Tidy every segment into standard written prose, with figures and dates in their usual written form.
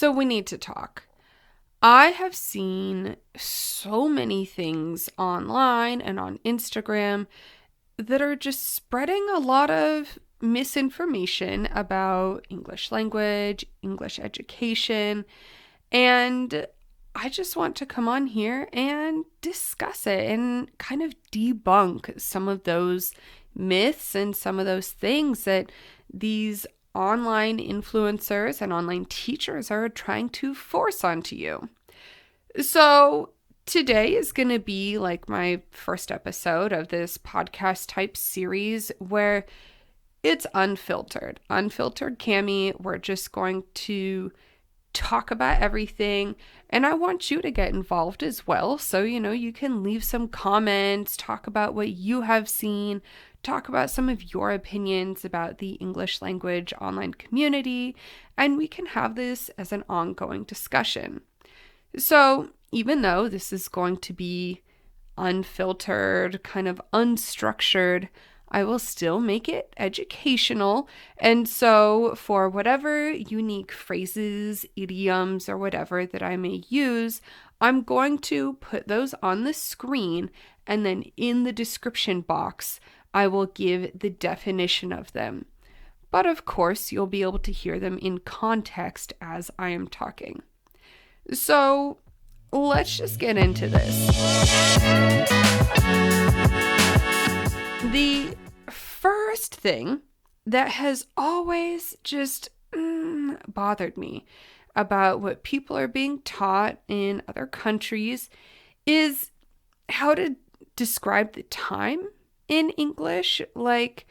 So we need to talk. I have seen so many things online and on Instagram that are just spreading a lot of misinformation about English language, English education, and I just want to come on here and discuss it and kind of debunk some of those myths and some of those things that these online influencers and online teachers are trying to force onto you. So, today is going to be like my first episode of this podcast type series where it's unfiltered. Unfiltered Cami, we're just going to talk about everything, and I want you to get involved as well. So, you can leave some comments, talk about what you have seen, talk about some of your opinions about the English language online community, and we can have this as an ongoing discussion. So, even though this is going to be unfiltered, kind of unstructured, I will still make it educational. And so, for whatever unique phrases, idioms, or whatever that I may use, I'm going to put those on the screen, and then in the description box, I will give the definition of them. But of course, you'll be able to hear them in context as I am talking. So, let's just get into this. The first thing that has always just bothered me about what people are being taught in other countries is how to describe the time in English. Like,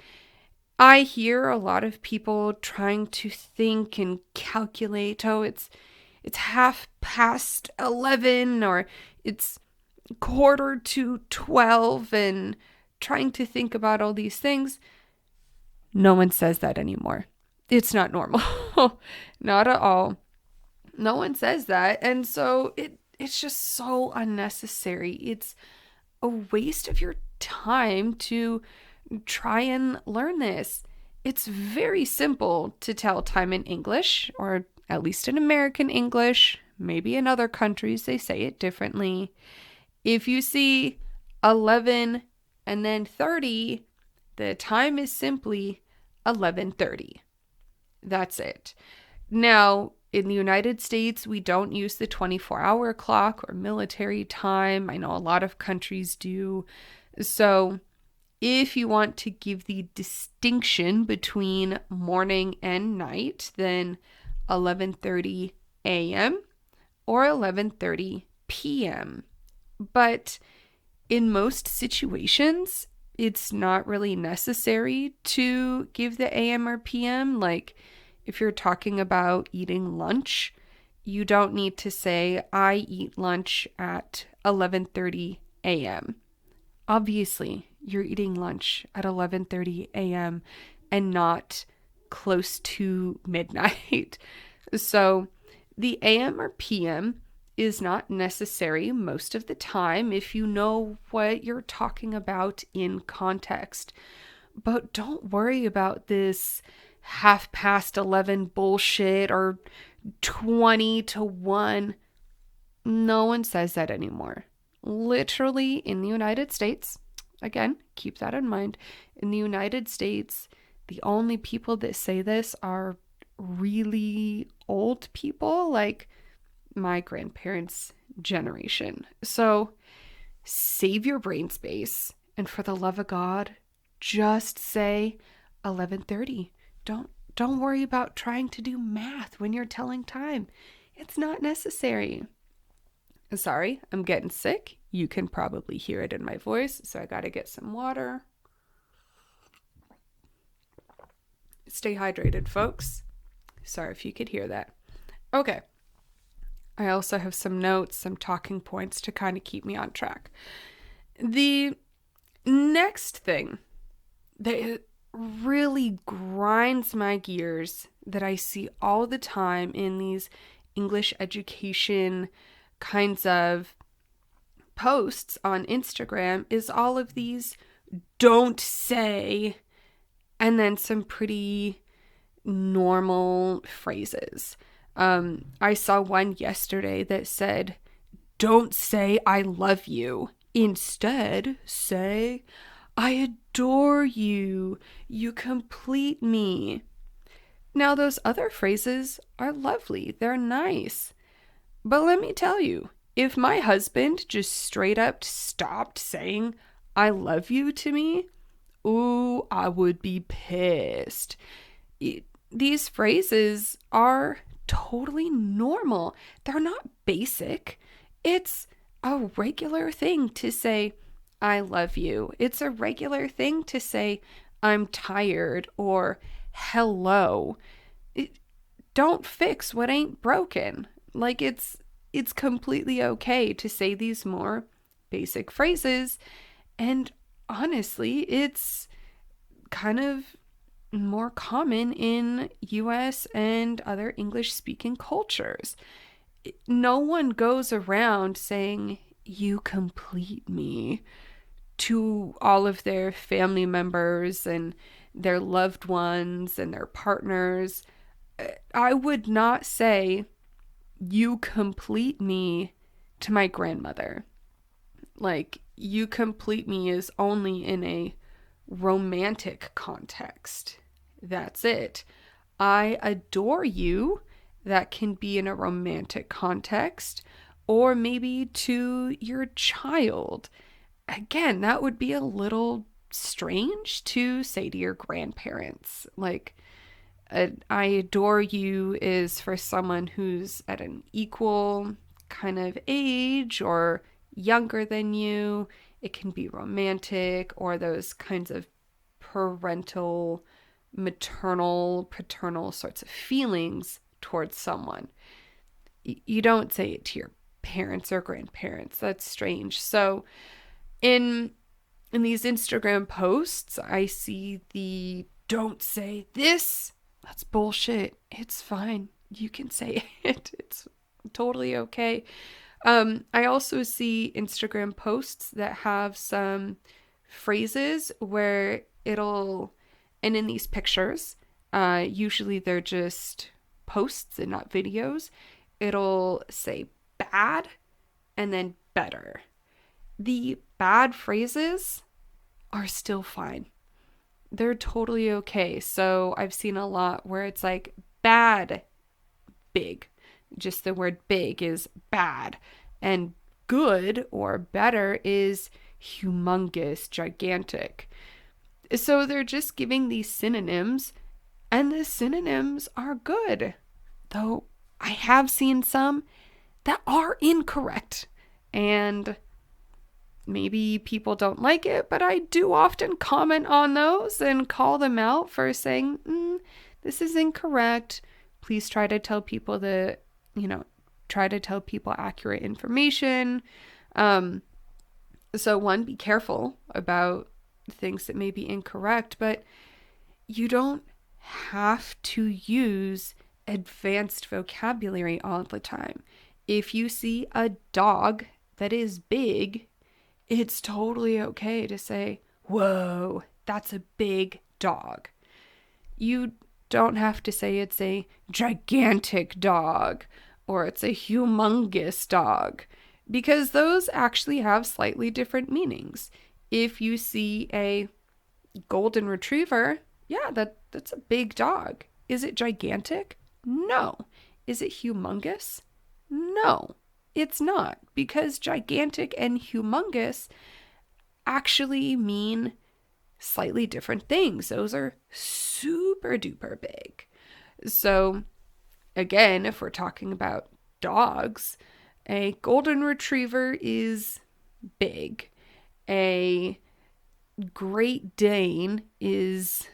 I hear a lot of people trying to think and calculate, it's 11:30 or it's 11:45 and trying to think about all these things. No one says that anymore. It's not normal. Not at all. No one says that. And so it's just so unnecessary. It's a waste of your time to try and learn this. It's very simple to tell time in English, or at least in American English. Maybe in other countries they say it differently. If you see 11 and then 30, the time is simply 11:30. That's it. Now, in the United States, we don't use the 24-hour clock or military time. I know a lot of countries do. So, if you want to give the distinction between morning and night, then 11:30 a.m. or 11:30 p.m. But in most situations, it's not really necessary to give the a.m. or p.m. Like, if you're talking about eating lunch, you don't need to say, I eat lunch at 11:30 a.m. Obviously, you're eating lunch at 11:30 a.m. and not close to midnight. So the AM or PM is not necessary most of the time if you know what you're talking about in context. But don't worry about this 11:30 bullshit or 20 to 1. No one says that anymore. Literally in the United States, again, keep that in mind, in the United States, the only people that say this are really old people, like my grandparents' generation. So save your brain space, and for the love of God, just say 11:30. Don't worry about trying to do math when you're telling time. It's not necessary. Sorry, I'm getting sick. You can probably hear it in my voice, so I gotta get some water. Stay hydrated, folks. Sorry if you could hear that. Okay. I also have some notes, some talking points to kind of keep me on track. The next thing that really grinds my gears that I see all the time in these English education kinds of posts on Instagram is all of these don't say and then some pretty normal phrases. I saw one yesterday that said, "Don't say I love you. Instead, say I adore you. You complete me." Now, those other phrases are lovely. They're nice. But let me tell you, if my husband just straight up stopped saying I love you to me, ooh, I would be pissed. These phrases are totally normal. They're not basic. It's a regular thing to say, I love you. It's a regular thing to say, I'm tired, or hello. Don't fix what ain't broken. Like, it's completely okay to say these more basic phrases. And honestly, it's kind of more common in US and other English speaking cultures. No one goes around saying, "You complete me," to all of their family members and their loved ones and their partners. I would not say, "You complete me," to my grandmother. Like, "You complete me" is only in a romantic context. That's it. "I adore you," that can be in a romantic context, or maybe to your child. Again, that would be a little strange to say to your grandparents. Like, "I adore you" is for someone who's at an equal kind of age or younger than you. It can be romantic, or those kinds of parental, maternal, paternal sorts of feelings towards someone. You don't say it to your parents or grandparents. That's strange. So in these Instagram posts, I see the "don't say this." That's bullshit. It's fine. You can say it. It's totally okay. I also see Instagram posts that have some phrases where and in these pictures, usually they're just posts and not videos, it'll say bad and then better. The bad phrases are still fine. They're totally okay. So I've seen a lot where it's like bad, big. Just the word big is bad. And good or better is humongous, gigantic. So they're just giving these synonyms, and the synonyms are good. Though I have seen some that are incorrect. And maybe people don't like it, but I do often comment on those and call them out for saying, this is incorrect. Please try to tell people accurate information. So one, be careful about things that may be incorrect, but you don't have to use advanced vocabulary all the time. If you see a dog that is big, it's totally okay to say, "Whoa, that's a big dog." You don't have to say it's a gigantic dog or it's a humongous dog, because those actually have slightly different meanings. If you see a golden retriever, yeah, that's a big dog. Is it gigantic? No. Is it humongous? No, it's not, because gigantic and humongous actually mean slightly different things. Those are super duper big. So again, if we're talking about dogs, a golden retriever is big. A Great Dane is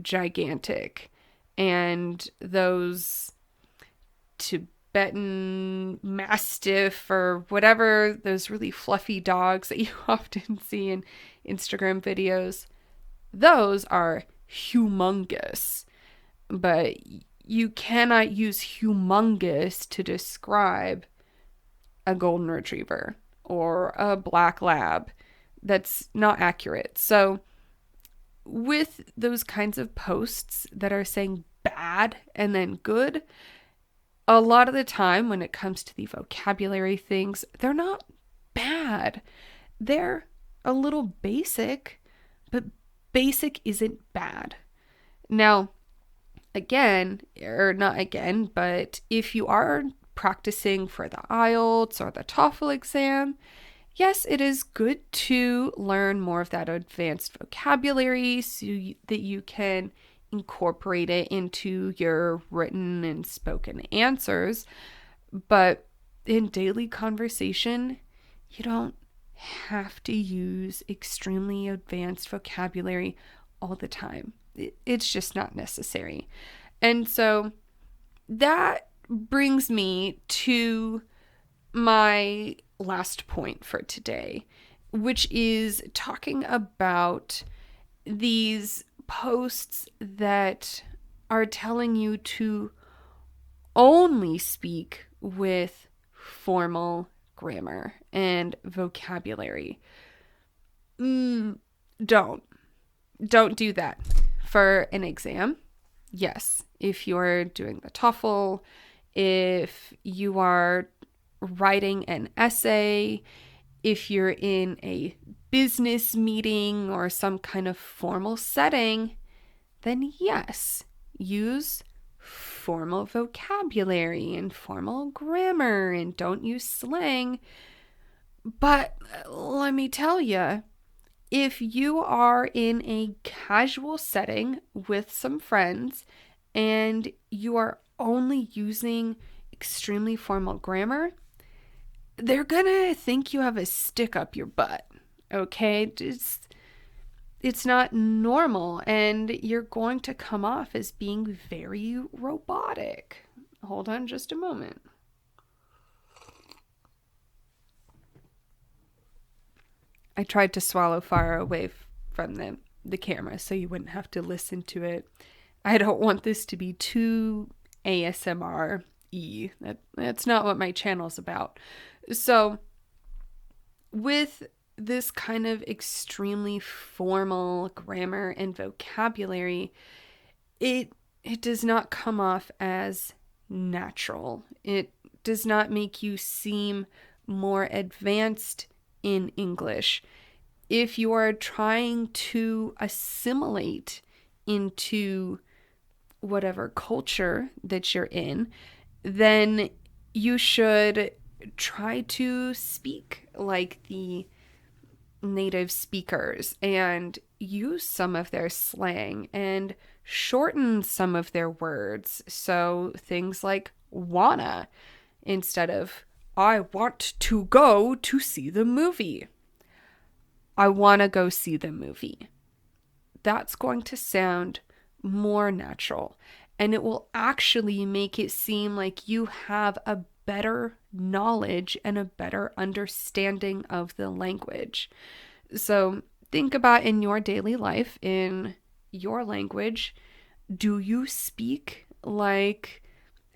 gigantic. And those Tibetan Mastiff or whatever, those really fluffy dogs that you often see in Instagram videos, those are humongous. But you cannot use humongous to describe a golden retriever or a black lab. That's not accurate. So with those kinds of posts that are saying bad and then good, a lot of the time when it comes to the vocabulary things, they're not bad. They're a little basic, but basic isn't bad. Now, again, or not again, but if you are practicing for the IELTS or the TOEFL exam, yes, it is good to learn more of that advanced vocabulary so that you can incorporate it into your written and spoken answers. But in daily conversation, you don't have to use extremely advanced vocabulary all the time. It's just not necessary. And so that brings me to my last point for today, which is talking about these posts that are telling you to only speak with formal grammar and vocabulary. Don't do that. For an exam, yes, if you're doing the TOEFL, if you are writing an essay, if you're in a business meeting or some kind of formal setting, then yes, use formal vocabulary and formal grammar and don't use slang. But let me tell you, if you are in a casual setting with some friends and you are only using extremely formal grammar, they're gonna think you have a stick up your butt, okay? It's not normal, and you're going to come off as being very robotic. Hold on just a moment. I tried to swallow far away from the camera so you wouldn't have to listen to it. I don't want this to be too ASMR-y. That's not what my channel's about. So with this kind of extremely formal grammar and vocabulary, it does not come off as natural. It does not make you seem more advanced in English. If you are trying to assimilate into whatever culture that you're in, then you should try to speak like the native speakers and use some of their slang and shorten some of their words. So things like wanna instead of I want to go to see the movie. I want to go see the movie. That's going to sound more natural, and it will actually make it seem like you have a better knowledge and a better understanding of the language. So think about in your daily life, in your language, do you speak like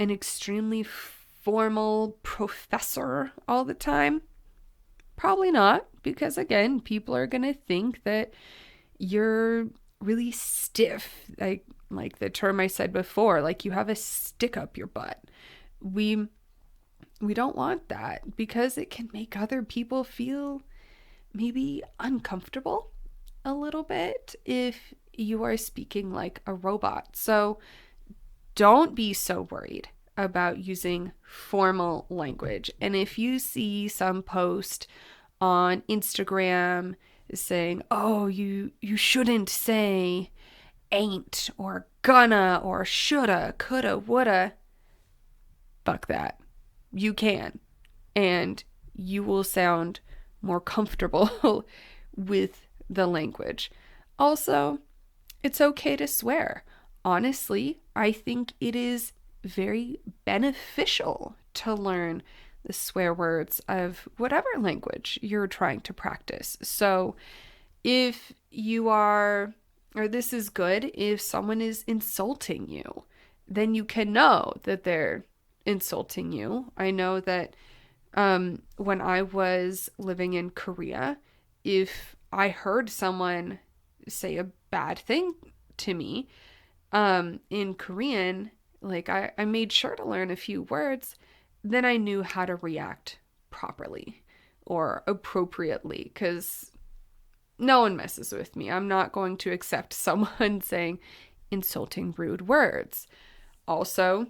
an extremely formal professor all the time? Probably not, because again, people are going to think that you're really stiff, like the term I said before, like you have a stick up your butt. We don't want that because it can make other people feel maybe uncomfortable a little bit if you are speaking like a robot. So don't be so worried about using formal language. And if you see some post on Instagram saying, oh, you shouldn't say ain't or gonna or shoulda, coulda, woulda, fuck that. You can. And you will sound more comfortable with the language. Also, it's okay to swear. Honestly, I think it is very beneficial to learn the swear words of whatever language you're trying to practice. So if you are, or this is good, if someone is insulting you, then you can know that they're insulting you. I know that when I was living in Korea, if I heard someone say a bad thing to me in Korean, Like I made sure to learn a few words, then I knew how to react properly or appropriately, because no one messes with me. I'm not going to accept someone saying insulting, rude words. Also,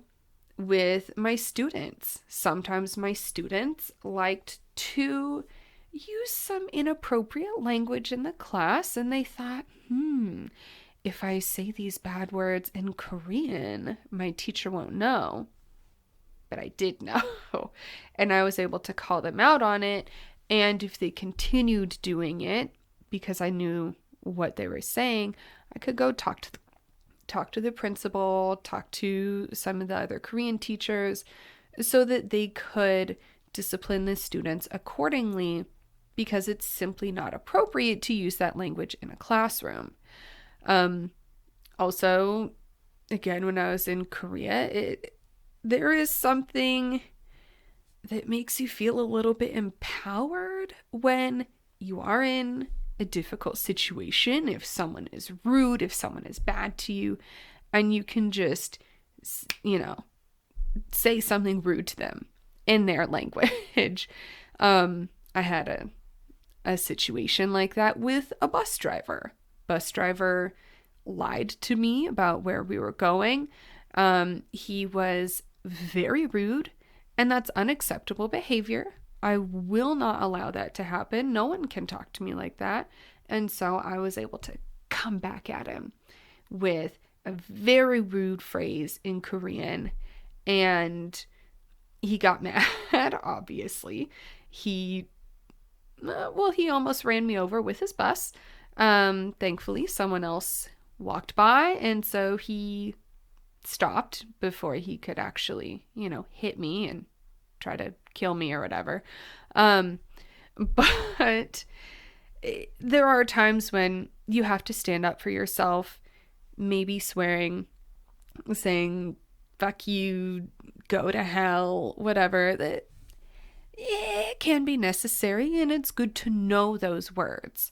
with my students, sometimes my students liked to use some inappropriate language in the class, and they thought, if I say these bad words in Korean, my teacher won't know. But I did know. And I was able to call them out on it. And if they continued doing it, because I knew what they were saying, I could go talk to the principal, talk to some of the other Korean teachers, so that they could discipline the students accordingly, because it's simply not appropriate to use that language in a classroom. Also, again, when I was in Korea, there is something that makes you feel a little bit empowered when you are in a difficult situation. If someone is rude, if someone is bad to you, and you can just, say something rude to them in their language. I had a situation like that with a bus driver. Bus driver lied to me about where we were going. He was very rude, and that's unacceptable behavior. I will not allow that to happen. No one can talk to me like that. And so I was able to come back at him with a very rude phrase in Korean, and he got mad, obviously. He almost ran me over with his bus. Thankfully, someone else walked by, and so he stopped before he could actually, hit me and try to kill me or whatever. But there are times when you have to stand up for yourself, maybe swearing, saying, fuck you, go to hell, whatever. That it can be necessary, and it's good to know those words.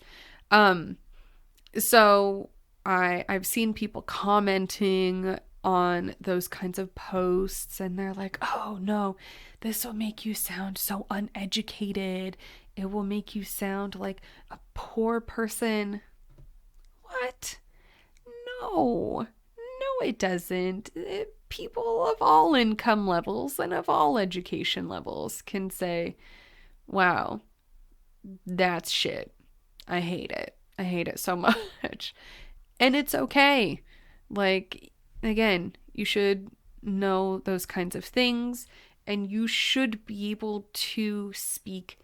So I've seen people commenting on those kinds of posts, and they're like, oh no, this will make you sound so uneducated. It will make you sound like a poor person. What? No, it doesn't. People of all income levels and of all education levels can say, wow, that's shit. I hate it. I hate it so much. And it's okay. Like, again, you should know those kinds of things, and you should be able to speak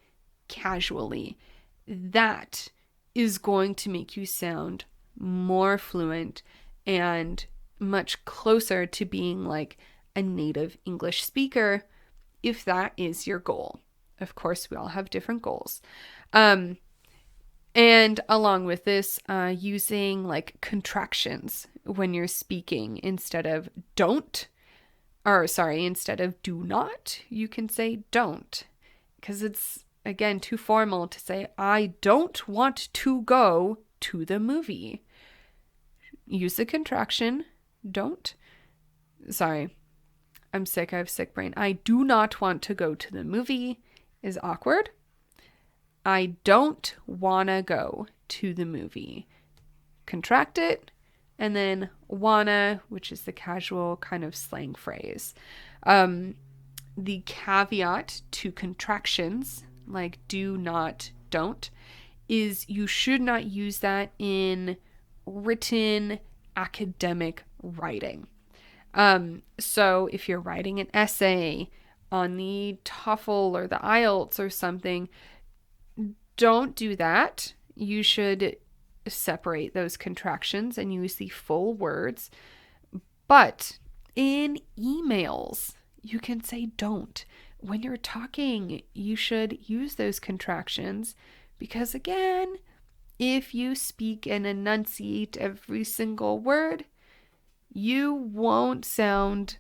casually. That is going to make you sound more fluent and much closer to being like a native English speaker, if that is your goal. Of course, we all have different goals. And along with this, using like contractions when you're speaking instead of instead of do not, you can say don't. Because it's, again, too formal to say, I don't want to go to the movie. Use the contraction, don't. Sorry, I'm sick. I have sick brain. I do not want to go to the movie is awkward. I don't wanna go to the movie. Contract it, and then wanna, which is the casual kind of slang phrase. The caveat to contractions, like do not, don't, is you should not use that in written academic writing. So if you're writing an essay on the TOEFL or the IELTS or something, don't do that. You should separate those contractions and use the full words. But in emails, you can say don't. When you're talking, you should use those contractions because, again, if you speak and enunciate every single word, you won't sound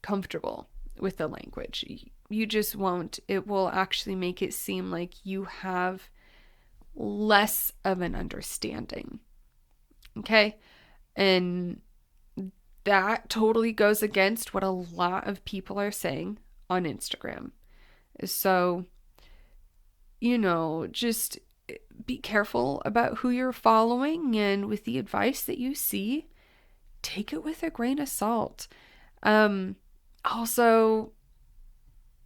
comfortable with the language. You just won't. It will actually make it seem like you have less of an understanding. Okay? And that totally goes against what a lot of people are saying on Instagram. So, just be careful about who you're following, and with the advice that you see, take it with a grain of salt. Also,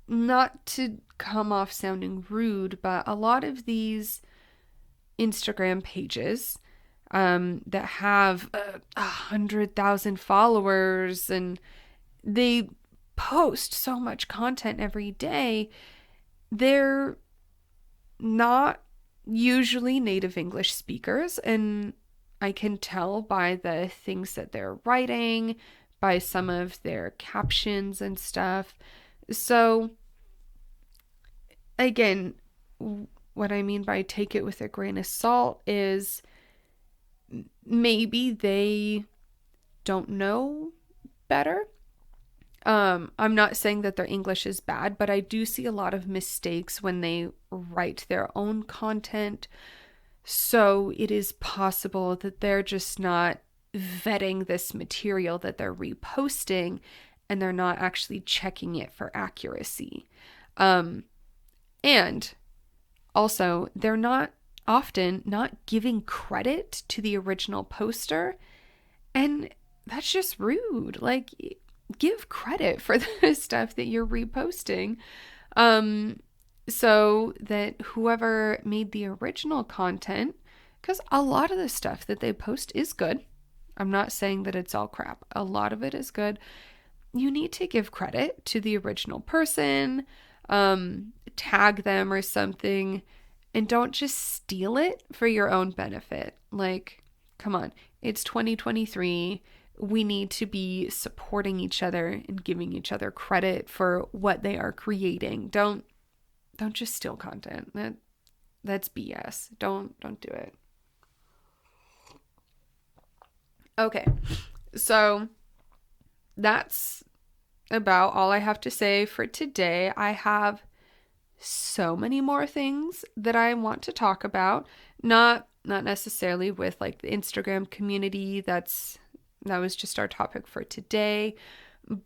not to come off sounding rude, but a lot of these Instagram pages that have 100,000 followers, and they post so much content every day, they're not usually native English speakers, and I can tell by the things that they're writing, by some of their captions and stuff. So, again, what I mean by take it with a grain of salt is maybe they don't know better. I'm not saying that their English is bad, but I do see a lot of mistakes when they write their own content. So it is possible that they're just not vetting this material that they're reposting, and they're not actually checking it for accuracy. And also, they're not giving credit to the original poster, and that's just rude. Like, give credit for the stuff that you're reposting, so that whoever made the original content, because a lot of the stuff that they post is good. I'm not saying that it's all crap. A lot of it is good. You need to give credit to the original person, tag them or something, and don't just steal it for your own benefit. Like, come on, it's 2023. We need to be supporting each other and giving each other credit for what they are creating. Don't just steal content. That's BS. Don't do it. Okay. So that's about all I have to say for today. I have so many more things that I want to talk about. Not necessarily with like the Instagram community. That was just our topic for today.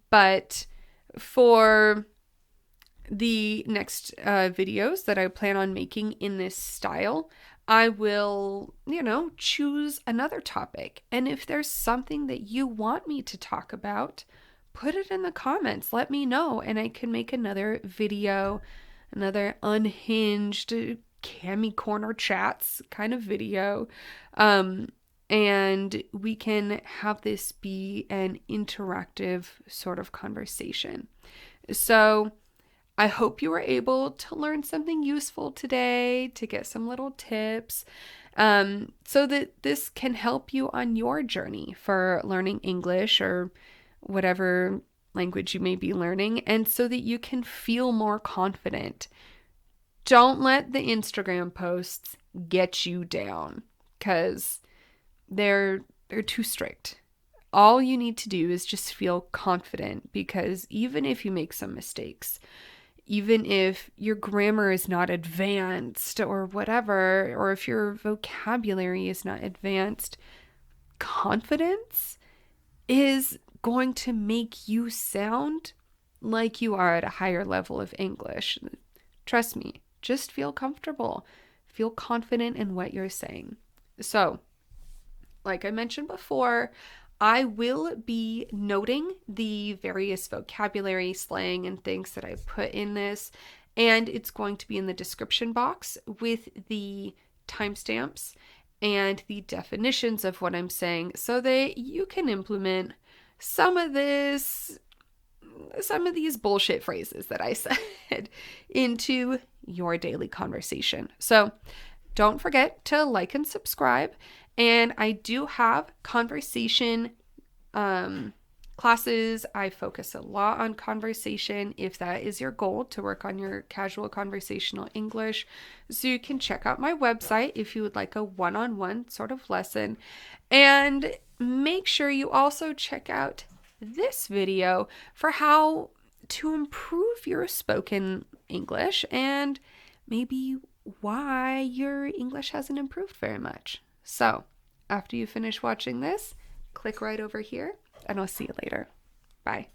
But for the next videos that I plan on making in this style, I will, choose another topic. And if there's something that you want me to talk about, put it in the comments. Let me know, and I can make another video, another unhinged Cami Corner chats kind of video. And we can have this be an interactive sort of conversation. So I hope you were able to learn something useful today, to get some little tips, so that this can help you on your journey for learning English or whatever language you may be learning, and so that you can feel more confident. Don't let the Instagram posts get you down, because they're too strict. All you need to do is just feel confident, because even if you make some mistakes, even if your grammar is not advanced or whatever, or if your vocabulary is not advanced, confidence is going to make you sound like you are at a higher level of English. Trust me, just feel comfortable. Feel confident in what you're saying. So, like I mentioned before, I will be noting the various vocabulary, slang, and things that I put in this, and it's going to be in the description box with the timestamps and the definitions of what I'm saying, so that you can implement some of these bullshit phrases that I said into your daily conversation. So don't forget to like and subscribe. And I do have conversation classes. I focus a lot on conversation, if that is your goal, to work on your casual conversational English. So you can check out my website if you would like a one-on-one sort of lesson. And make sure you also check out this video for how to improve your spoken English, and maybe why your English hasn't improved very much. So, after you finish watching this, click right over here and I'll see you later. Bye.